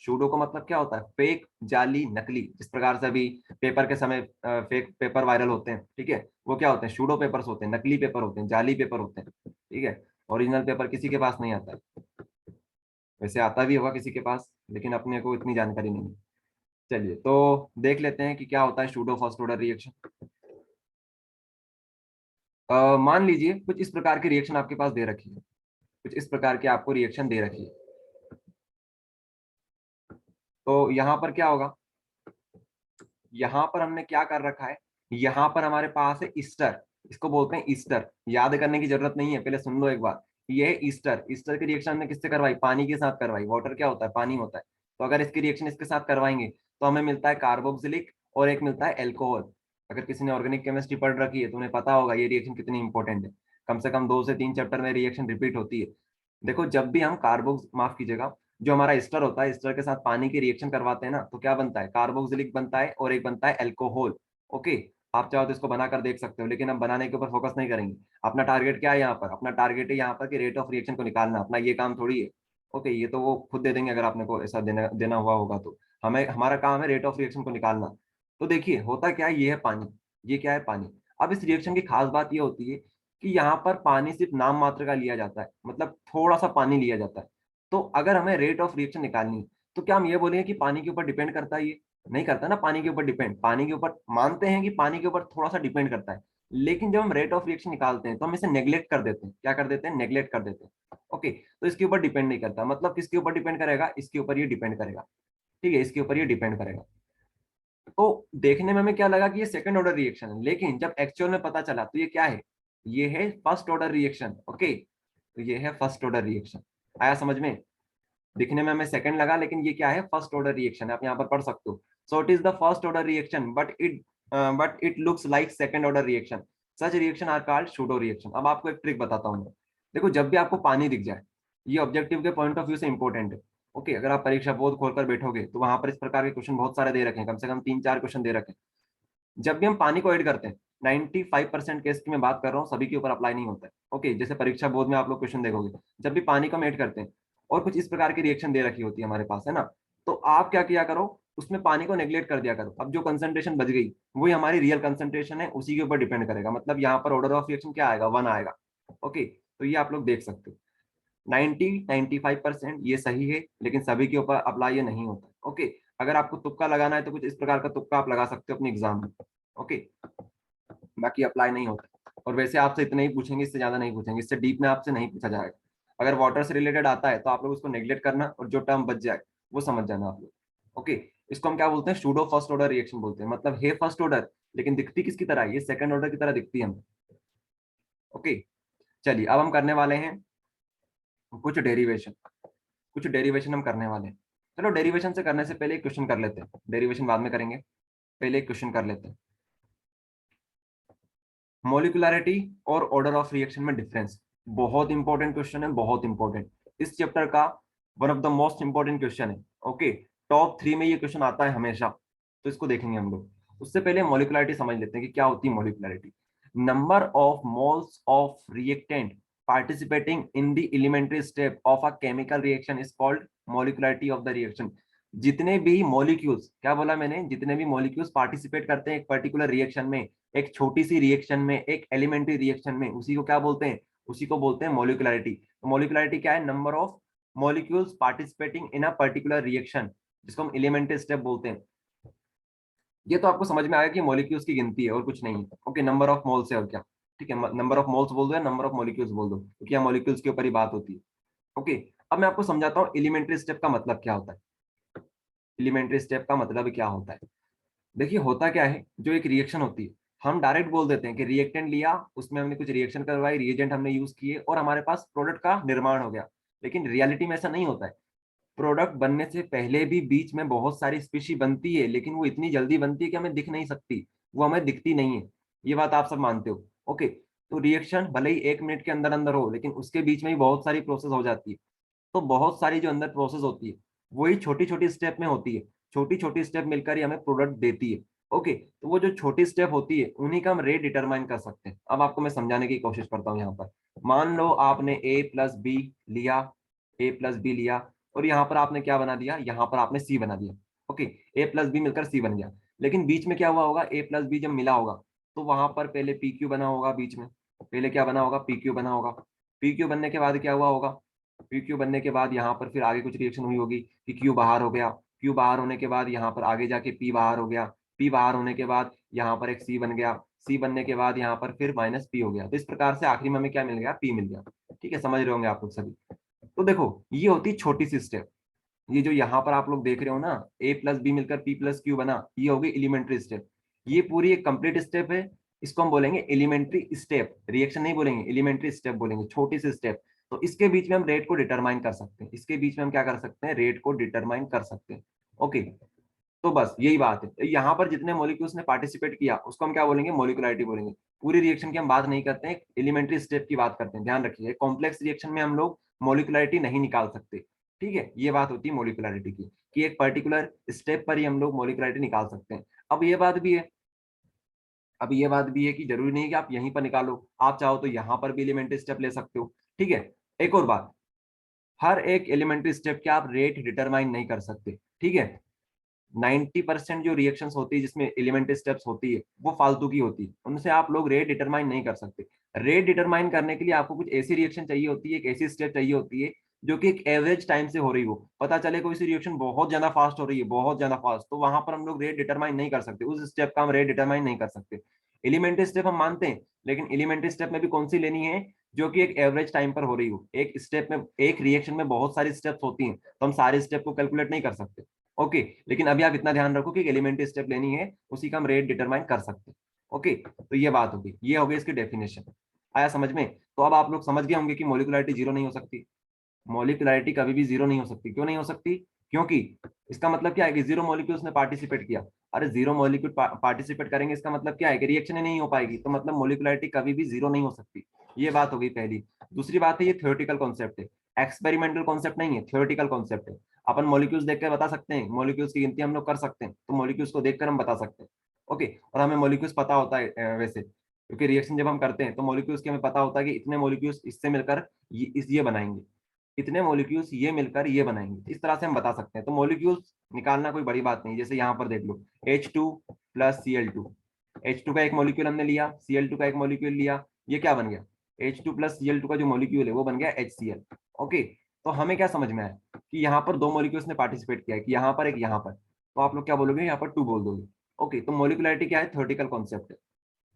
सूडो का मतलब क्या होता है? फेक, जाली, नकली। जिस प्रकार से अभी पेपर के समय फेक पेपर वायरल होते हैं, ठीक है, वो क्या होते हैं? सूडो पेपर्स होते हैं, नकली पेपर होते हैं, जाली पेपर होते हैं, ठीक है। ओरिजिनल पेपर किसी के पास नहीं आता है। वैसे आता भी होगा किसी के पास, लेकिन अपने को इतनी जानकारी नहीं है। चलिए तो देख लेते हैं कि क्या होता है सूडो फर्स्ट ऑर्डर रिएक्शन। मान लीजिए कुछ इस प्रकार की रिएक्शन आपके पास दे रखी है, कुछ इस प्रकार की आपको रिएक्शन दे रखी है। तो यहाँ पर क्या होगा? यहाँ पर हमने क्या कर रखा है? यहाँ पर हमारे पास है ईस्टर, इसको बोलते हैं ईस्टर। याद करने की जरूरत नहीं है, पहले सुन लो एक बार। ये है ईस्टर। ईस्टर की रिएक्शन हमने किससे करवाई? पानी के साथ करवाई। वाटर क्या होता है? पानी होता है। तो अगर इसकी रिएक्शन इसके साथ करवाएंगे तो हमें मिलता है कार्बोक्सिलिक और एक मिलता है एल्कोहल। अगर किसी ने ऑर्गेनिक केमिस्ट्री पढ़ रखी है तो उन्हें पता होगा ये रिएक्शन कितनी इंपॉर्टेंट है। कम से कम 2 से 3 चैप्टर में रिएक्शन रिपीट होती है। देखो जब भी हम कार्बोक्स माफ कीजिएगा, जो हमारा एस्टर होता है, एस्टर के साथ पानी की रिएक्शन करवाते हैं ना, तो क्या बनता है? कार्बोक्सिलिक बनता है और एक बनता है एल्कोहल। ओके, आप चाहो तो इसको बनाकर देख सकते हो, लेकिन हम बनाने के ऊपर फोकस नहीं करेंगे। अपना टारगेट क्या है यहाँ पर? अपना टारगेट है यहाँ पर कि रेट ऑफ रिएक्शन को निकालना, अपना ये काम थोड़ी है। ओके, ये तो वो खुद दे देंगे अगर आपने को ऐसा देना देना हुआ होगा तो। हमें, हमारा काम है रेट ऑफ रिएक्शन को निकालना। तो देखिए होता क्या है, ये है पानी, ये क्या है? पानी। अब इस रिएक्शन की खास बात ये होती है कि यहाँ पर पानी सिर्फ नाम मात्र का लिया जाता है, मतलब थोड़ा सा पानी लिया जाता है। तो अगर हमें रेट ऑफ रिएक्शन निकालनी है तो क्या हम ये बोलेंगे कि पानी के ऊपर डिपेंड करता है? ये नहीं करता ना पानी के ऊपर डिपेंड। पानी के ऊपर मानते हैं कि पानी के ऊपर थोड़ा सा डिपेंड करता है, लेकिन जब हम रेट ऑफ रिएक्शन निकालते हैं तो हम इसे नेग्लेक्ट कर देते हैं। क्या कर देते हैं? नेग्लेक्ट कर देते हैं। ओके, तो इसके ऊपर डिपेंड नहीं करता। मतलब किसके ऊपर डिपेंड करेगा? इसके ऊपर ये डिपेंड करेगा, ठीक है, इसके ऊपर ये डिपेंड करेगा। तो देखने में हमें क्या लगा कि ये सेकंड ऑर्डर रिएक्शन है, लेकिन जब एक्चुअल में पता चला तो ये क्या है? ये है फर्स्ट ऑर्डर रिएक्शन। ओके, तो ये है फर्स्ट ऑर्डर रिएक्शन। आया समझ में? दिखने में हमें सेकंड लगा, लेकिन ये क्या है? फर्स्ट ऑर्डर रिएक्शन है। आप यहाँ पर पढ़ सकते हो। So it is the first order reaction but it looks like second order reaction. Such reaction are called pseudo reaction. अब आपको एक ट्रिक बताता हूँ मैं। देखो जब भी आपको पानी दिख जाए, ये ऑब्जेक्टिव के पॉइंट ऑफ व्यू से इंपॉर्टेंट है। ओके, अगर आप परीक्षा बोध खोलकर बैठोगे तो वहां पर इस प्रकार के क्वेश्चन बहुत सारे दे रखे हैं, कम से कम 3-4 क्वेश्चन दे रखे हैं। जब भी हम पानी को ऐड करते हैं, 95% केस की मैं बात कर रहा हूँ, सभी के ऊपर अप्लाई नहीं होता है। ओके, जैसे परीक्षा बोर्ड में आप लोग क्वेश्चन देखोगे, जब भी पानी को हम ऐड करते हैं और कुछ इस प्रकार की रिएक्शन दे रखी होती है हमारे पास, है ना, तो आप क्या किया करो? उसमें पानी को नेग्लेक्ट कर दिया करो। अब जो कंसंट्रेशन बच गई वही हमारी रियल कंसंट्रेशन है, उसी के ऊपर डिपेंड करेगा। मतलब यहाँ पर ऑर्डर ऑफ रिएक्शन क्या आएगा? 1 आएगा। ओके, तो ये आप लोग देख सकते हो। 95% ये सही है, लेकिन सभी के ऊपर अप्लाई ये नहीं होता। ओके, अगर आपको तुक्का लगाना है तो कुछ इस प्रकार का तुक्का आप लगा सकते हो अपने एग्जाम में। ओके, बाकी अप्लाई नहीं होता। और वैसे आपसे इतने ही पूछेंगे, इससे ज्यादा नहीं पूछेंगे, इससे डीप में आपसे नहीं पूछा जाएगा। अगर वाटर से रिलेटेड आता है तो आप लोग उसको नेग्लेक्ट करना, और जो टर्म बच जाए वो समझ जाना आप लोग। ओके, इसको हम क्या बोलते हैं? सूडो फर्स्ट ऑर्डर रिएक्शन बोलते हैं। मतलब है फर्स्ट ऑर्डर, लेकिन दिखती किसकी तरह है? ये सेकंड ऑर्डर की तरह दिखती है हमें। ओके, चलिए अब हम करने वाले हैं कुछ डेरिवेशन। कुछ डेरिवेशन हम करने वाले हैं। चलो डेरिवेशन से करने से पहले एक क्वेश्चन कर लेते हैं, डेरिवेशन बाद में करेंगे, पहले एक क्वेश्चन कर लेते हैं। मोलिकुलरिटी और ऑर्डर ऑफ रिएक्शन में डिफरेंस। बहुत इंपॉर्टेंट क्वेश्चन है, बहुत इंपॉर्टेंट। इस चैप्टर का one of the most important question है। ओके, टॉप 3 में ये क्वेश्चन आता है हमेशा, तो इसको देखेंगे हम लोग। उससे पहले मोलिकुलरिटी समझ लेते हैं कि क्या होती है molecularity. Number of moles of reactant participating in the elementary step of a chemical reaction is called molecularity of the reaction। जितने भी मॉलिक्यूल्स, क्या बोला मैंने? जितने भी मॉलिक्यूल्स पार्टिसिपेट करते हैं एक पर्टिकुलर रिएक्शन में, एक छोटी सी रिएक्शन में, एक एलिमेंट्री रिएक्शन में, उसी को क्या बोलते हैं? उसी को बोलते हैं मोलिकुलरिटी। तो मोलिकुलरिटी क्या है? Number of molecules participating in a particular reaction, जिसको हम एलिमेंट्री स्टेप बोलते हैं। ये तो आपको समझ में आया कि मॉलिक्यूल्स की गिनती है और कुछ नहीं है। ओके, नंबर ऑफ मोल्स है और क्या, ठीक है, नंबर ऑफ मोल्स बोल दो या नंबर ऑफ मॉलिक्यूल्स बोल दो, क्योंकि यहाँ मॉलिक्यूल्स के ऊपर ही बात होती है। ओके, अब मैं आपको समझाता हूँ एलिमेंट्री स्टेप का मतलब क्या होता है। एलिमेंट्री स्टेप का मतलब क्या होता है? देखिए होता क्या है, जो एक रिएक्शन होती है, हम डायरेक्ट बोल देते हैं कि रिएक्टेंट लिया, उसमें हमने कुछ रिएक्शन करवाई, रिएजेंट हमने यूज किए और हमारे पास प्रोडक्ट का निर्माण हो गया। लेकिन रियलिटी में ऐसा नहीं होता है। प्रोडक्ट बनने से पहले भी बीच में बहुत सारी स्पीशी बनती है, लेकिन वो इतनी जल्दी बनती है कि हमें दिख नहीं सकती, वो हमें दिखती नहीं है। ये बात आप सब मानते हो? ओके, तो रिएक्शन भले ही 1 मिनट के अंदर अंदर हो, लेकिन उसके बीच में ही बहुत सारी प्रोसेस हो जाती है। तो बहुत सारी जो अंदर प्रोसेस होती है वही छोटी छोटी स्टेप में होती है। छोटी छोटी स्टेप मिलकर ही हमें प्रोडक्ट देती है। ओके, तो वो जो छोटी स्टेप होती है उन्हीं का हम रेट डिटरमाइन कर सकते हैं। अब आपको मैं समझाने की कोशिश करता हूँ यहाँ पर। मान लो आपने a प्लस बी लिया, a प्लस बी लिया, और यहाँ पर आपने क्या बना दिया, यहाँ पर आपने सी बना दिया। ओके, ए प्लस बी मिलकर सी बन गया। लेकिन बीच में क्या हुआ होगा, ए प्लस बी जब मिला होगा तो वहां पर पहले पी क्यू बना होगा, बीच में पहले क्या बना होगा, पी क्यू बना होगा। पी क्यू बनने के बाद क्या हुआ होगा, पी क्यू बनने के बाद यहाँ पर फिर आगे कुछ रिएक्शन हुई होगी कि क्यू बाहर हो गया। क्यू बाहर होने के बाद यहाँ पर आगे जाके पी बाहर हो गया। पी बाहर होने के बाद यहाँ पर एक सी बन गया। सी बनने के बाद यहाँ पर फिर माइनस पी हो गया। तो इस प्रकार से आखिरी में हमें क्या मिल गया, पी मिल गया। ठीक है, समझ रहे होंगे आप लोग सभी। तो देखो ये होती छोटी सी स्टेप। ये जो यहाँ पर आप लोग देख रहे हो ना, ए प्लस बी मिलकर पी प्लस क्यू बना, ये होगी एलिमेंट्री स्टेप। ये पूरी एक कंप्लीट स्टेप है। इसको हम बोलेंगे एलिमेंट्री स्टेप, रिएक्शन नहीं बोलेंगे, एलिमेंट्री स्टेप बोलेंगे, छोटी सी स्टेप। तो इसके बीच में हम रेट को डिटरमाइन कर सकते हैं, इसके बीच में हम क्या कर सकते हैं, रेट को डिटरमाइन कर सकते हैं। ओके, तो बस यही बात है। यहाँ पर जितने मॉलिक्यूल्स ने पार्टिसिपेट किया उसको हम क्या बोलेंगे, मोलिकुलरिटी बोलेंगे। पूरी रिएक्शन की हम बात नहीं करते हैं, एलिमेंट्री स्टेप की बात करते हैं। ध्यान रखिए, कॉम्प्लेक्स रिएक्शन में हम लोग मोलिकुलरिटी नहीं निकाल सकते। ठीक है, ये बात होती है मोलिकुलरिटी की, कि एक पर्टिकुलर स्टेप पर ही हम लोग मोलिकुलरिटी निकाल सकते हैं। अब ये बात भी है कि जरूरी नहीं कि आप यहीं पर निकालो, आप चाहो तो यहाँ पर भी एलिमेंट्री स्टेप ले सकते हो। ठीक है, एक और बात, हर एक एलिमेंट्री स्टेप के आप रेट डिटरमाइन नहीं कर सकते। ठीक है, 90% जो रिएक्शंस होती है जिसमें एलिमेंट्री स्टेप्स होती है वो फालतू की होती है, उनसे आप लोग रेट डिटरमाइन नहीं कर सकते। रेट डिटरमाइन करने के लिए आपको कुछ ऐसी रिएक्शन चाहिए होती है, एक ऐसी स्टेप चाहिए होती है जो कि एक एवरेज टाइम से हो रही हो। पता चले कोई सी रिएक्शन बहुत ज्यादा फास्ट हो रही है, बहुत ज्यादा फास्ट, तो वहां पर हम लोग रेट डिटरमाइन नहीं कर सकते, उस स्टेप का हम रेट डिटरमाइन नहीं कर सकते। एलिमेंट्री स्टेप हम मानते हैं, लेकिन एलिमेंट्री स्टेप में भी कौन सी लेनी है, जो कि एक एवरेज टाइम पर हो रही हो। एक स्टेप में, एक रिएक्शन में बहुत सारी स्टेप्स होती हैं, तो हम सारे स्टेप को कैलकुलेट नहीं कर सकते। ओके, लेकिन अभी आप इतना ध्यान रखो कि एलिमेंट्री स्टेप लेनी है, उसी का हम रेट डिटरमाइन कर सकते हैं। ओके, तो ये बात होगी, ये होगी इसकी डेफिनेशन। आया समझ में? तो अब आप लोग समझ गए होंगे कि मोलिकुलरिटी जीरो नहीं हो सकती। मॉलिक्यूलरिटी कभी भी जीरो नहीं हो सकती। क्यों नहीं हो सकती? क्योंकि इसका मतलब क्या है कि जीरो मॉलिक्यूल्स ने पार्टिसिपेट किया। अरे जीरो मॉलिक्यूल पार्टिसिपेट करेंगे, इसका मतलब क्या है कि रिएक्शन ही नहीं हो पाएगी, तो मतलब मॉलिक्यूलरिटी कभी भी जीरो नहीं हो सकती। ये बात हो गई पहली। दूसरी बात है, ये थ्योरेटिकल कॉन्सेप्ट है, एक्सपेरिमेंटल कॉन्सेप्ट नहीं है, थ्योरेटिकल कॉन्सेप्ट है। अपन मॉलिक्यूल्स देखकर बता सकते हैं, मॉलिक्यूल्स की गिनती हम लोग कर सकते हैं, तो मॉलिक्यूल्स को देखकर हम बता सकते हैं। ओके, और हमें मॉलिक्यूल्स पता होता है वैसे, क्योंकि रिएक्शन जब हम करते हैं तो मॉलिक्यूल्स की हमें पता होता है कि इतने मॉलिक्यूल्स इससे मिलकर ये बनाएंगे, इतने मॉलिक्यूल्स ये मिलकर ये बनाएंगे। इस तरह से हम बता सकते हैं। तो मॉलिक्यूल्स निकालना कोई बड़ी बात नहीं। जैसे यहाँ पर देख लो, H2 प्लस Cl2, H2 का एक मॉलिक्यूल हमने लिया, Cl2 का एक मॉलिक्यूल लिया, ये क्या बन गया, H2 प्लस Cl2 का जो मॉलिक्यूल है वो बन गया HCl। ओके, तो हमें क्या समझ में आया कि यहाँ पर दो मॉलिक्यूल्स ने पार्टिसिपेट किया है, कि यहाँ पर एक यहाँ पर, तो आप लोग क्या बोलोगे, यहाँ पर टू बोल दोगे। ओके, तो मोलिकुलरिटी क्या है, थ्योरेटिकल कॉन्सेप्ट है।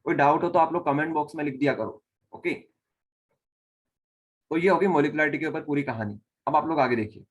कोई डाउट हो तो आप लोग कमेंट बॉक्स में लिख दिया करो। ओके, तो ये होगी मोलिकुलरिटी के ऊपर पूरी कहानी। अब आप लोग आगे देखिए,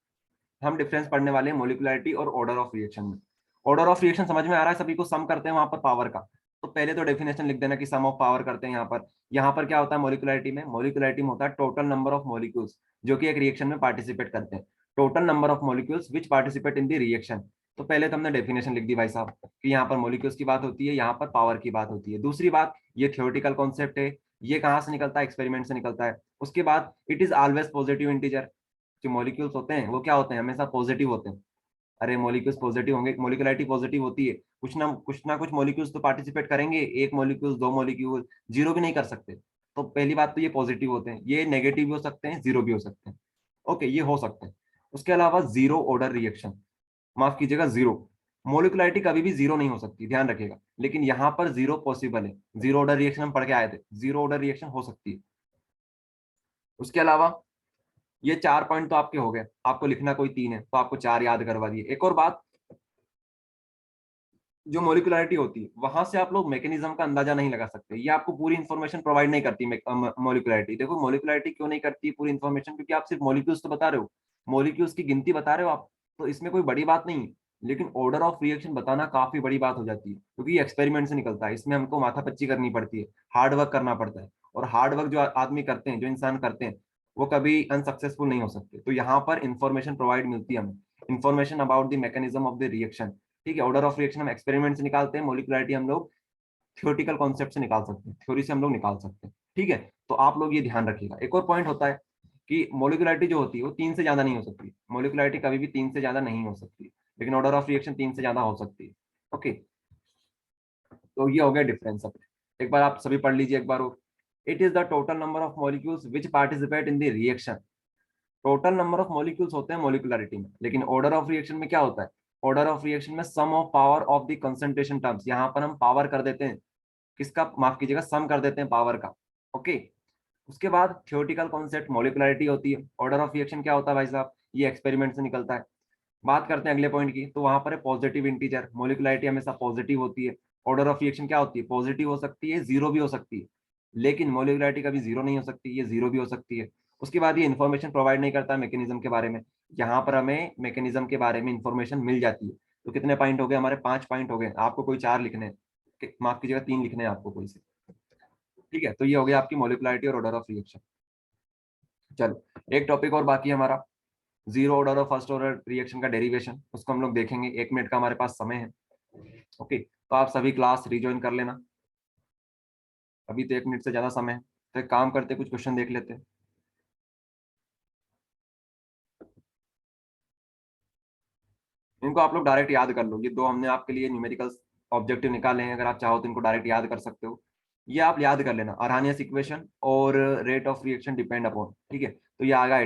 हम डिफरेंस पढ़ने वाले हैं मोलिकुलरिटी और ऑर्डर ऑफ रिएक्शन में। ऑर्डर ऑफ रिएक्शन समझ में आ रहा है सभी को, सम करते हैं वहां पर पावर का। तो पहले तो डेफिनेशन लिख देना कि सम ऑफ पावर करते हैं यहाँ पर। यहाँ पर क्या होता है मोलिकुलरिटी में, मोलिकुलरिटी में होता है टोटल नंबर ऑफ मॉलिक्यूल्स जो कि एक रिएक्शन में पार्टिसिपेट करते हैं, total number of molecules which participate in the reaction. तो पहले तो हमने डेफिनेशन लिख दी भाई साहब, कि यहाँ पर मॉलिक्यूल्स की बात होती है, यहाँ पर पावर की बात होती है। दूसरी बात, ये थ्योरेटिकल कॉन्सेप्ट है, ये कहाँ से निकलता है, एक्सपेरिमेंट से निकलता है। उसके बाद it is always positive integer, जो मॉलिक्यूल्स होते हैं वो क्या होते हैं, हमेशा पॉजिटिव होते हैं। अरे मॉलिक्यूल्स पॉजिटिव होंगे, मोलिकुलरिटी पॉजिटिव होती है, कुछ ना कुछ मॉलिक्यूल्स तो पार्टिसिपेट करेंगे, एक मॉलिक्यूल दो मॉलिक्यूल, जीरो भी नहीं कर सकते। तो पहली बात तो ये पॉजिटिव होते हैं, ये नेगेटिव भी हो सकते हैं, जीरो भी हो सकते हैं। ओके, ये हो सकते हैं। उसके अलावा जीरो ऑर्डर रिएक्शन, माफ कीजिएगा जीरो, मोलिकुलरिटी कभी भी जीरो नहीं हो सकती, ध्यान रखिएगा। लेकिन यहाँ पर जीरो पॉसिबल है, जीरो ऑर्डर रिएक्शन हम पढ़ के आए थे, जीरो ऑर्डर रिएक्शन हो सकती है। उसके अलावा ये 4 पॉइंट तो आपके हो गए, आपको लिखना कोई 3 है तो आपको 4 याद करवा दिए। एक और बात, जो मोलिकुलरिटी होती है वहां से आप लोग मैकेनिज्म का अंदाजा नहीं लगा सकते, ये आपको पूरी इन्फॉर्मेशन प्रोवाइड नहीं करती मोलिकुलरिटी। देखो मोलिकुलरिटी क्यों नहीं करती पूरी इन्फॉर्मेशन, क्योंकि आप सिर्फ मॉलिक्यूल्स तो बता रहे हो, मॉलिक्यूल्स की गिनती बता रहे हो आप, तो इसमें कोई बड़ी बात नहीं है। लेकिन ऑर्डर ऑफ रिएक्शन बताना काफी बड़ी बात हो जाती है, क्योंकि ये एक्सपेरिमेंट से निकलता है, इसमें हमको माथापच्ची करनी पड़ती है, हार्ड वर्क करना पड़ता है। और हार्ड वर्क जो आदमी करते हैं, जो इंसान करते हैं, वो कभी अनसक्सेसफुल नहीं हो सकते। तो यहाँ पर इंफॉर्मेशन प्रोवाइड मिलती है हमें, information about the mechanism of the reaction. ठीक है, ऑर्डर ऑफ रिएक्शन हम एक्सपेरिमेंट से निकालते हैं, मोलिकुलरिटी हम लोग थ्योरेटिकल कॉन्सेप्ट से निकाल सकते हैं, थ्योरी से हम लोग निकाल सकते हैं। ठीक है, तो आप लोग ये ध्यान रखिएगा। एक और पॉइंट होता है कि मोलिकुलरिटी जो होती है वो 3 से ज्यादा नहीं हो सकती, मोलिकुलरिटी कभी भी 3 से ज्यादा नहीं हो सकती, लेकिन ऑर्डर ऑफ रिएक्शन 3 से ज्यादा हो सकती है। ओके, तो ये हो गया डिफरेंस। अब एक बार आप सभी पढ़ लीजिए एक बार और, it is the total number of molecules which participate in the reaction. Total number of molecules होते हैं मोलिकुलरिटी में, लेकिन ऑर्डर ऑफ रिएक्शन में क्या होता है, ऑर्डर ऑफ रिएक्शन में sum of power of the concentration terms, यहाँ पर हम पावर कर देते हैं किसका, माफ कीजिएगा, सम कर देते हैं पावर का। ओके, उसके बाद थ्योरेटिकल कॉन्सेप्ट मोलिकुलरिटी होती है। ऑर्डर ऑफ रिएक्शन क्या होता है भाई साहब, ये एक्सपेरिमेंट से निकलता है। बात करते हैं अगले पॉइंट की, तो वहां पर है पॉजिटिव इंटीजर, मोलिकुलरिटी हमेशा पॉजिटिव होती है। ऑर्डर ऑफ रिएक्शन क्या होती है, पॉजिटिव हो सकती है, जीरो भी हो सकती है, लेकिन मोलिकुलरिटी कभी जीरो नहीं हो सकती, ये जीरो भी हो सकती है। उसके बाद ये इन्फॉर्मेशन प्रोवाइड नहीं करता मैकेनिज्म के बारे में, यहाँ पर हमें मैकेनिज्म के बारे में इन्फॉर्मेशन मिल जाती है। तो कितने पॉइंट हो गए हमारे, 5 पॉइंट हो गए, आपको कोई 4 लिखने हैं, माफ कीजिएगा 3 लिखने हैं आपको कोई से। ठीक है, तो ये हो गया आपकी मोलिकुलरिटी और ऑर्डर ऑफ रिएक्शन। चलो, एक टॉपिक और बाकी है हमारा, जीरो ऑर्डर और फर्स्ट ऑर्डर रिएक्शन का डेरिवेशन, उसको हम लोग देखेंगे। 1 मिनट का हमारे पास समय है। ओके, तो आप सभी क्लास रिज्वाइन कर लेना, अभी तो 1 मिनट से ज्यादा समय है। तो एक काम करते, कुछ क्वेश्चन देख लेते हैं। इनको आप लोग डायरेक्ट याद कर लो, ये दो हमने आपके लिए न्यूमेरिकल ऑब्जेक्टिव निकाले हैं, अगर आप चाहो तो इनको डायरेक्ट याद कर सकते हो। ये आप याद कर लेना, अरहानियस इक्वेशन और rate of reaction depend upon. ठीक है, तो ये आएगा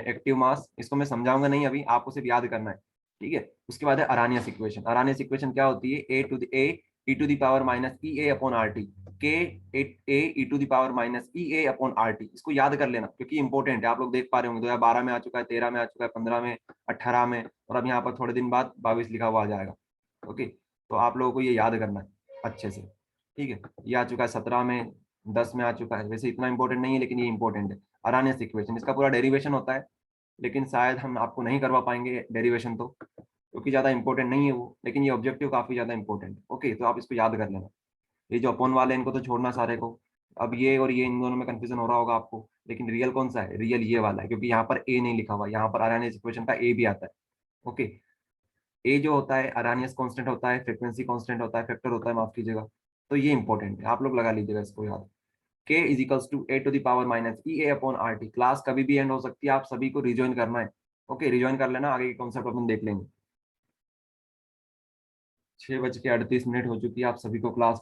एक्टिव मास, इसको मैं समझाऊंगा नहीं अभी, आपको सिर्फ याद करना है। ठीक है, उसके बाद है अरहानियस इक्वेशन। अरहानियस इक्वेशन क्या होती है, A to the A E to the power minus E A upon R T, K A E to the power minus E A upon R T. इसको याद कर लेना क्योंकि इंपॉर्टेंट है, आप लोग देख पा रहे होंगे 2012 में आ चुका है, 13 में आ चुका है, 15 में, 18 में, और अब यहाँ पर थोड़े दिन बाद 22 लिखा हुआ आ जाएगा। ओके, तो आप लोगों को ये याद करना है अच्छे से। ठीक है, ये आ चुका है 17 में, 10 में आ चुका है, वैसे इतना इंपॉर्टेंट नहीं है लेकिन ये इंपॉर्टेंट है। अरहानियस इक्वेशन, इसका पूरा डेरिवेशन होता है, लेकिन शायद हम आपको नहीं करवा पाएंगे डेरिवेशन तो, क्योंकि ज्यादा इंपॉर्टेंट नहीं है वो, लेकिन ये ऑब्जेक्टिव काफी ज्यादा इंपॉर्टेंट है। ओके, तो आप इसको याद कर लेना। ये जो अपोन वाले हैं, इनको तो छोड़ना सारे को। अब ये और ये, इन दोनों में कंफ्यूजन हो रहा होगा आपको, लेकिन रियल कौन सा है, रियल ये वाला है, क्योंकि यहाँ पर ए नहीं लिखा हुआ, यहाँ पर अरहानियस इक्वेशन का ए भी आता है। ओके, ए जो होता है अरहानियस कांस्टेंट होता है, फ्रीक्वेंसी कांस्टेंट होता है, फैक्टर होता है, माफ कीजिएगा। तो ये इंपॉर्टेंट है, आप लोग लगा लीजिएगा इसको याद। K is equals to A to the power minus E A upon R T. Class कभी भी एंड हो सकती है, आप सभी को रिज्वाइन करना है। ओके, रिज्वाइन कर लेना, आगे के कॉन्सेप्ट अपन देख लेंगे। 6:38 हो चुकी है, आप सभी को क्लास